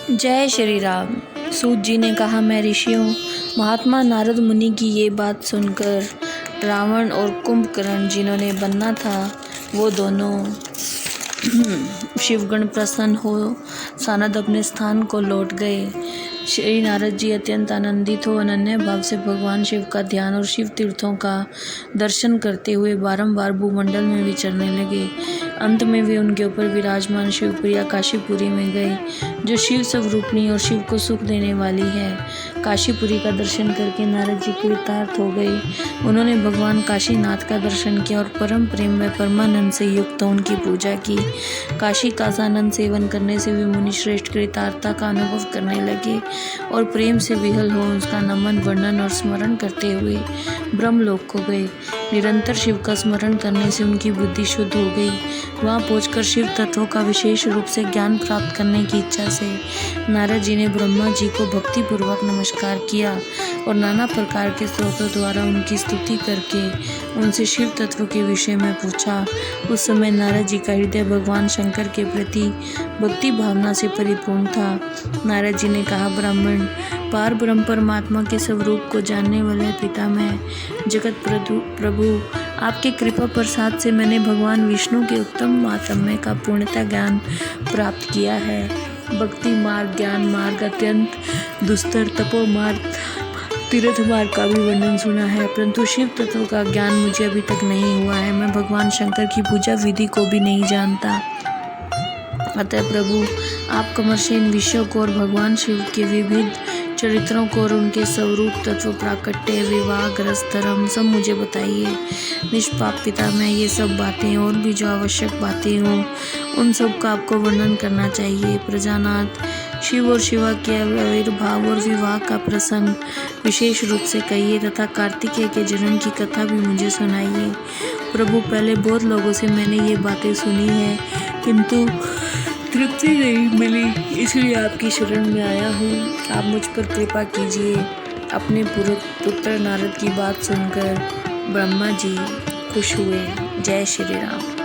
जय श्री राम। सूत जी ने कहा, मैं ऋषियों महात्मा नारद मुनि की ये बात सुनकर रावण और कुंभकर्ण जिन्होंने बनना था वो दोनों शिवगण प्रसन्न हो सानद अपने स्थान को लौट गए। श्री नारद जी अत्यंत आनंदित हो अनन्य भाव से भगवान शिव का ध्यान और शिव तीर्थों का दर्शन करते हुए बारंबार भूमंडल में विचरने लगे। अंत में वे उनके ऊपर विराजमान शिवप्रिया काशीपुरी में गए, जो शिव स्वरूपणी और शिव को सुख देने वाली है। काशीपुरी का दर्शन करके नारद जी कृतार्थ हो गए। उन्होंने भगवान काशीनाथ का दर्शन किया और परम प्रेम व परमानंद से युक्त उनकी पूजा की। काशी का आनंद सेवन करने से वे मुनि श्रेष्ठ कृतार्थता का अनुभव करने लगे और प्रेम से विहल हो उसका नमन वर्णन और स्मरण करते हुए ब्रह्मलोक को गए। निरंतर शिव का स्मरण करने से उनकी बुद्धि शुद्ध हो गई। वहाँ पहुंचकर शिव तत्वों का विशेष रूप से ज्ञान प्राप्त करने की इच्छा से नारद जी ने ब्रह्मा जी को भक्तिपूर्वक नमस्कार किया और नाना प्रकार के स्तोत्रों द्वारा उनकी स्तुति करके उनसे शिव तत्व के विषय में पूछा। उस समय नारद जी का हृदय भगवान शंकर के प्रति भक्ति भावना से परिपूर्ण था। नारद जी ने कहा, ब्राह्मण पार ब्रह्म परमात्मा के स्वरूप को जानने वाले पिता मैं जगत प्रभु आपके कृपा प्रसाद से मैंने भगवान विष्णु के उत्तम महात्म्य का पूर्णतः ज्ञान प्राप्त किया है। भक्ति मार्ग, ज्ञान मार्ग, अत्यंत दुस्तर तपो मार्ग, तीर्थ मार्ग का भी वर्णन सुना है, परंतु शिव तत्व का ज्ञान मुझे अभी तक नहीं हुआ है। मैं भगवान शंकर की पूजा विधि को भी नहीं जानता। अतः प्रभु आप कमर्ष इन विषयों को और भगवान शिव के विविध चरित्रों को और उनके स्वरूप तत्व प्राकट्य विवाह ग्रस्त धर्म सब मुझे बताइए। निष्पाप पिता मैं ये सब बातें और भी जो आवश्यक बातें हों उन सब का आपको वर्णन करना चाहिए। प्रजानाथ शिव और शिवा के आविर्भाव और विवाह का प्रसंग विशेष रूप से कहिए तथा कार्तिकेय के जन्म की कथा भी मुझे सुनाइए। प्रभु पहले बहुत लोगों से मैंने ये बातें सुनी है किंतु तृप्ति नहीं मिली, इसलिए आपकी शरण में आया हूँ। आप मुझ पर कृपा कीजिए। अपने पुत्र नारद की बात सुनकर ब्रह्मा जी खुश हुए। जय श्री राम।